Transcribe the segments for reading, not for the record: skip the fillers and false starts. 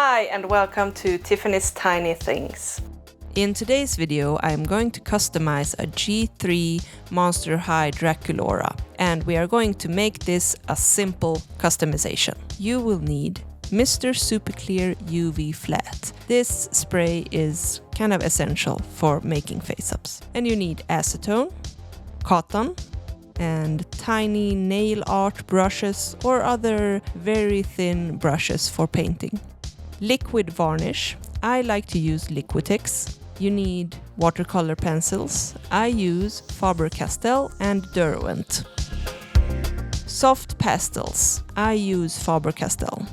Hi and welcome to Tiffany's Tiny Things. In today's video I am going to customize a G3 Monster High Draculaura, and we are going to make this a simple customization. You will need Mr. Super Clear UV Flat. This spray is kind of essential for making face-ups. And you need acetone, cotton, and tiny nail art brushes or other very thin brushes for painting. Liquid varnish. I like to use Liquitex. You need watercolor pencils. I use Faber Castell and Derwent. Soft pastels. I use Faber Castell.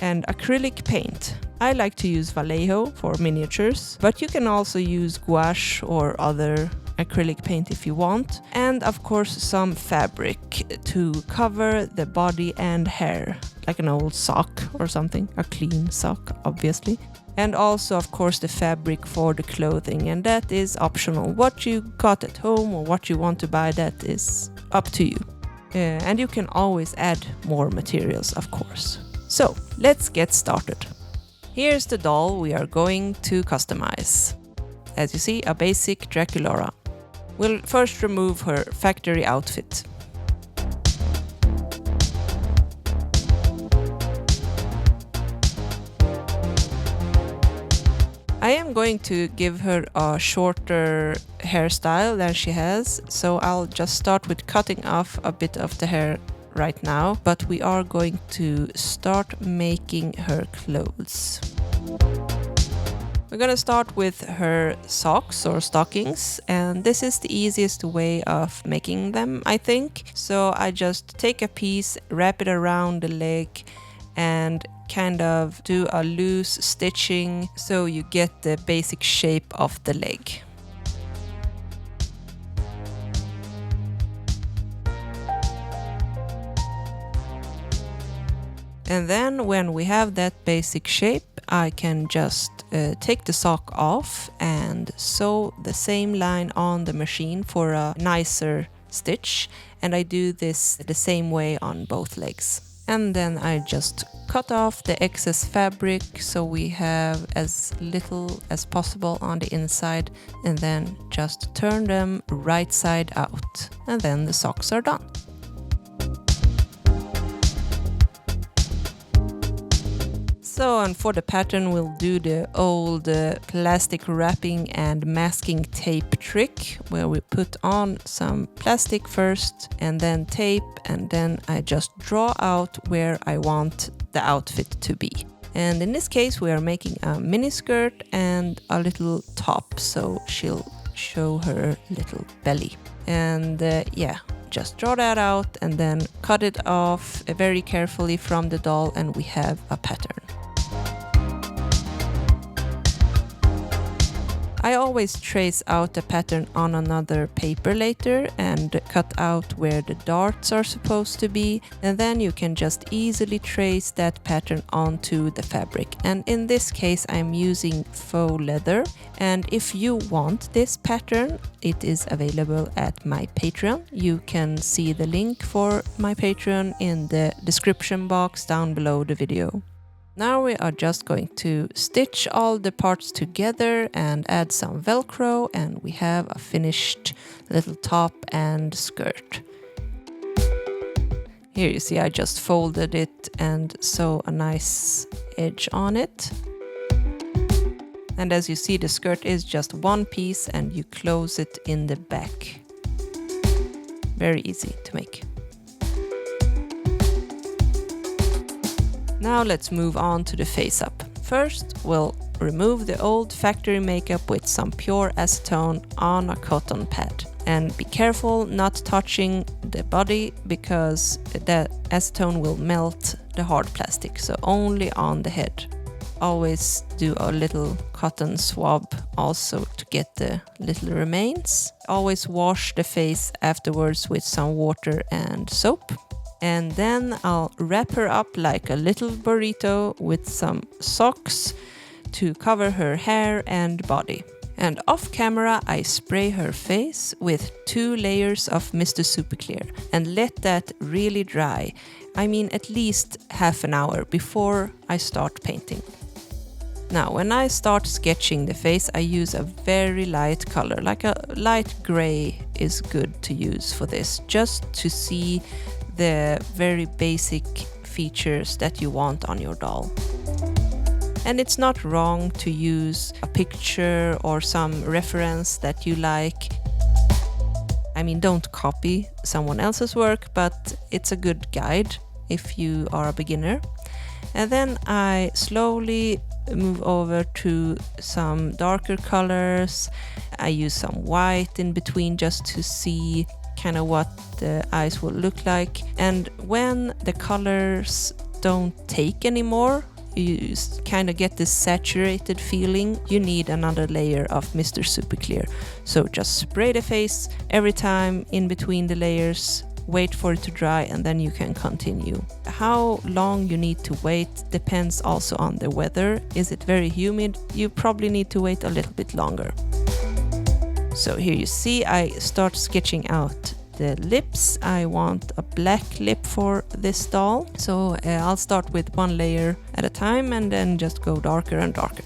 And acrylic paint. I like to use Vallejo for miniatures, but you can also use gouache or other acrylic paint if you want. And of course some fabric to cover the body and hair, like an old sock or something, a clean sock obviously. And also of course the fabric for the clothing, and that is optional. What you got at home or what you want to buy, that is up to you. And you can always add more materials of course. So let's get started. Here's the doll we are going to customize. As you see, a basic Draculaura. We'll first remove her factory outfit. I am going to give her a shorter hairstyle than she has, so I'll just start with cutting off a bit of the hair right now, but we are going to start making her clothes. We're gonna start with her socks or stockings, and this is the easiest way of making them, I think. So I just take a piece, wrap it around the leg, and kind of do a loose stitching so you get the basic shape of the leg. And then when we have that basic shape, I can just take the sock off and sew the same line on the machine for a nicer stitch. And I do this the same way on both legs. And then I just cut off the excess fabric so we have as little as possible on the inside, and then just turn them right side out. And then the socks are done. So, and for the pattern we'll do the old plastic wrapping and masking tape trick, where we put on some plastic first and then tape, and then I just draw out where I want the outfit to be. And in this case we are making a mini skirt and a little top, so she'll show her little belly. And yeah, just draw that out and then cut it off very carefully from the doll, and we have a pattern. I always trace out the pattern on another paper later and cut out where the darts are supposed to be, and then you can just easily trace that pattern onto the fabric. And in this case I'm using faux leather, and if you want this pattern, it is available at my Patreon. You can see the link for my Patreon in the description box down below the video. Now we are just going to stitch all the parts together and add some Velcro, and we have a finished little top and skirt. Here you see I just folded it and sew a nice edge on it. And as you see, the skirt is just one piece and you close it in the back. Very easy to make. Now let's move on to the face-up. First, we'll remove the old factory makeup with some pure acetone on a cotton pad. And be careful not touching the body, because the acetone will melt the hard plastic, so only on the head. Always do a little cotton swab also to get the little remains. Always wash the face afterwards with some water and soap. And then I'll wrap her up like a little burrito with some socks to cover her hair and body. And off camera I spray her face with 2 layers of Mr. Super Clear and let that really dry. I mean at least half an hour before I start painting. Now, when I start sketching the face, I use a very light color, like a light gray is good to use for this, just to see the very basic features that you want on your doll. And it's not wrong to use a picture or some reference that you like. I mean, don't copy someone else's work, but it's a good guide if you are a beginner. And then I slowly move over to some darker colors. I use some white in between just to see kind of what the eyes will look like. And when the colors don't take anymore, you kind of get this saturated feeling, you need another layer of Mr. Super Clear. So just spray the face every time in between the layers, wait for it to dry, and then you can continue. How long you need to wait depends also on the weather. Is it very humid? You probably need to wait a little bit longer. So here you see I start sketching out the lips. I want a black lip for this doll. So I'll start with one layer at a time and then just go darker and darker.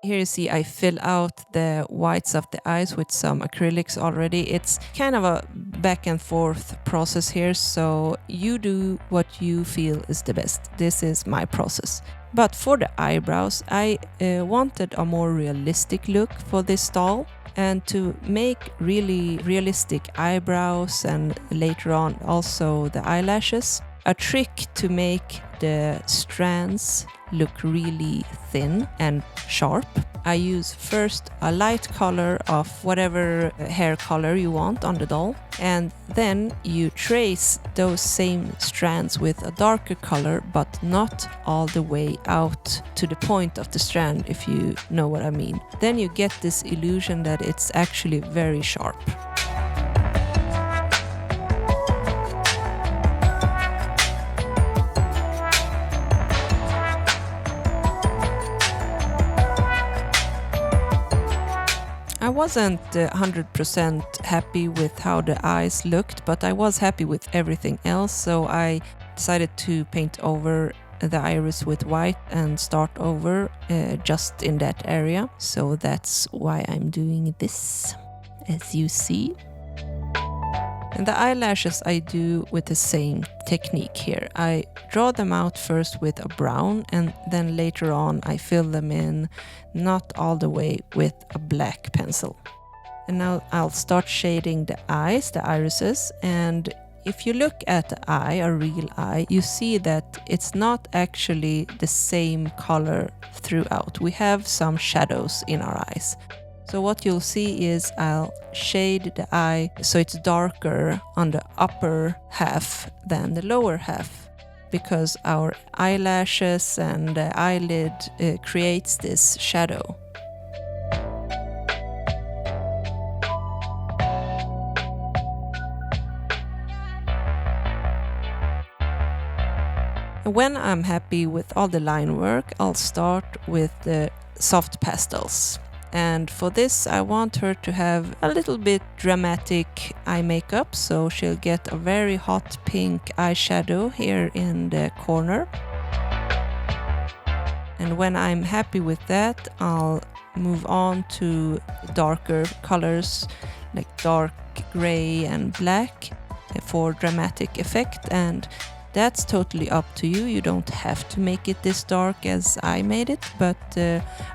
Here you see I fill out the whites of the eyes with some acrylics already. It's kind of a back and forth process here, so you do what you feel is the best. This is my process. But for the eyebrows, I wanted a more realistic look for this doll. And to make really realistic eyebrows and later on also the eyelashes, a trick to make the strands look really thin and sharp. I use first a light color of whatever hair color you want on the doll, and then you trace those same strands with a darker color, but not all the way out to the point of the strand, if you know what I mean. Then you get this illusion that it's actually very sharp. I wasn't 100% happy with how the eyes looked, but I was happy with everything else, so I decided to paint over the iris with white and start over just in that area. So that's why I'm doing this, as you see. And the eyelashes I do with the same technique here. I draw them out first with a brown, and then later on I fill them in, not all the way, with a black pencil. And now I'll start shading the eyes, the irises, and if you look at the eye, a real eye, you see that it's not actually the same color throughout. We have some shadows in our eyes. So what you'll see is I'll shade the eye so it's darker on the upper half than the lower half, because our eyelashes and the eyelid creates this shadow. When I'm happy with all the line work, I'll start with the soft pastels. And for this, I want her to have a little bit dramatic eye makeup, so she'll get a very hot pink eyeshadow here in the corner. And when I'm happy with that, I'll move on to darker colors like dark gray and black for dramatic effect. And that's totally up to you. You don't have to make it this dark as I made it, but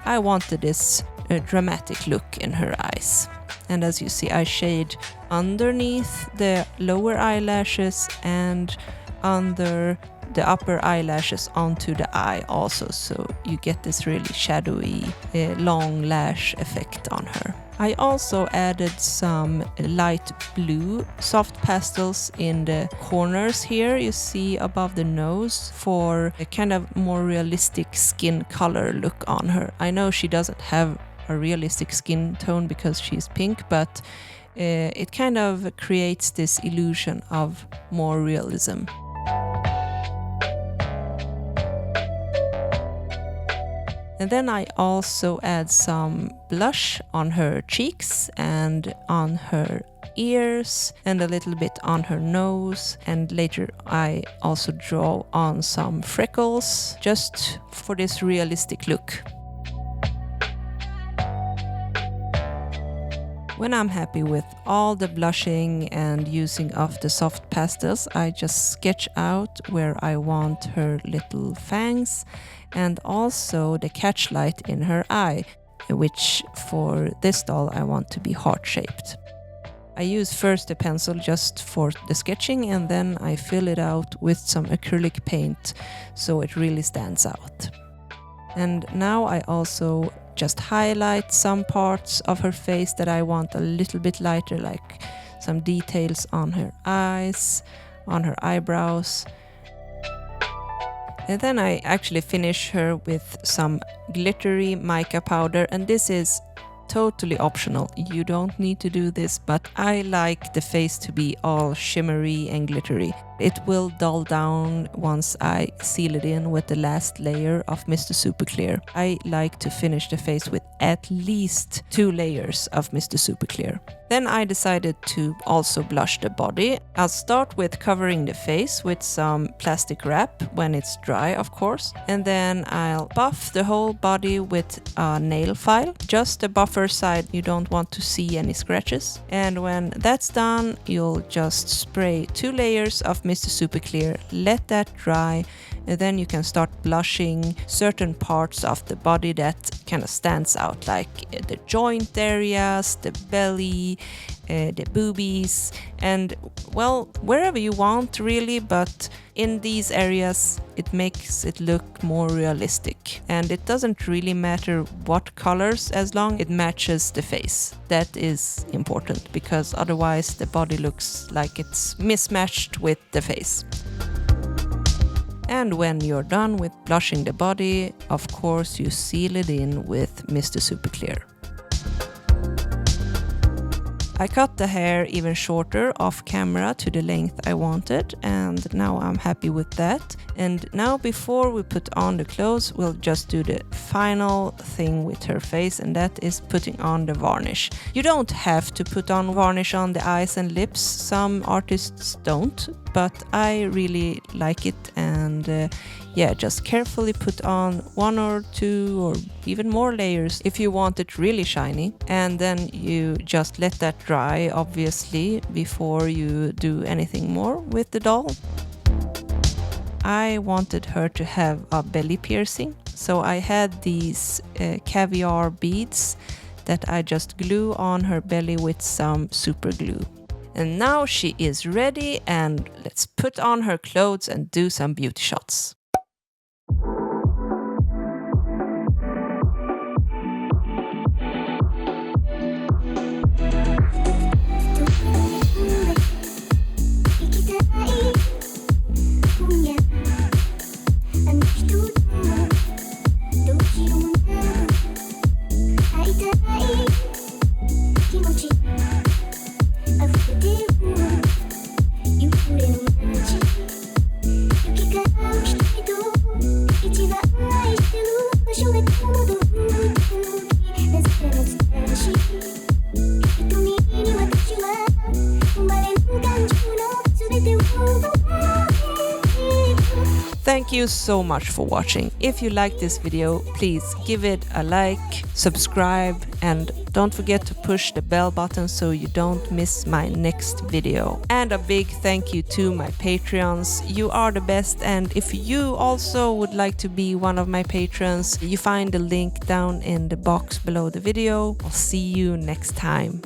I wanted this dramatic look in her eyes. And as you see, I shade underneath the lower eyelashes and under the upper eyelashes onto the eye also, so you get this really shadowy long lash effect on her. I also added some light blue soft pastels in the corners here, you see above the nose, for a kind of more realistic skin color look on her. I know she doesn't have a realistic skin tone because she's pink, but it kind of creates this illusion of more realism. And then I also add some blush on her cheeks and on her ears and a little bit on her nose, and later I also draw on some freckles just for this realistic look. When I'm happy with all the blushing and using of the soft pastels, I just sketch out where I want her little fangs and also the catchlight in her eye, which for this doll I want to be heart-shaped. I use first a pencil just for the sketching, and then I fill it out with some acrylic paint so it really stands out. And now I also just highlight some parts of her face that I want a little bit lighter, like some details on her eyes, on her eyebrows. And then I actually finish her with some glittery mica powder, and this is totally optional. You don't need to do this, but I like the face to be all shimmery and glittery. It will dull down once I seal it in with the last layer of Mr. Super Clear. I like to finish the face with at least 2 layers of Mr. Super Clear. Then I decided to also blush the body. I'll start with covering the face with some plastic wrap when it's dry, of course. And then I'll buff the whole body with a nail file. Just the buffer side, you don't want to see any scratches. And when that's done, you'll just spray 2 layers of Mr. Super Clear, let that dry, and then you can start blushing certain parts of the body that kind of stands out, like the joint areas, the belly, the boobies, and well, wherever you want really, but in these areas it makes it look more realistic. And it doesn't really matter what colors as long it matches the face. That is important, because otherwise the body looks like it's mismatched with the face. And when you're done with blushing the body, of course you seal it in with Mr. Super Clear. I cut the hair even shorter off camera to the length I wanted, and now I'm happy with that. And now before we put on the clothes, we'll just do the final thing with her face, and that is putting on the varnish. You don't have to put on varnish on the eyes and lips, some artists don't, but I really like it, and yeah, just carefully put on 1 or 2 or even more layers if you want it really shiny. And then you just let that dry, obviously, before you do anything more with the doll. I wanted her to have a belly piercing, so I had these caviar beads that I just glue on her belly with some super glue. And now she is ready, and let's put on her clothes and do some beauty shots. Thank you so much for watching. If you like this video, please give it a like, subscribe, and don't forget to push the bell button so you don't miss my next video. And a big thank you to my Patreons. You are the best, and if you also would like to be one of my patrons, you find the link down in the box below the video. I'll see you next time.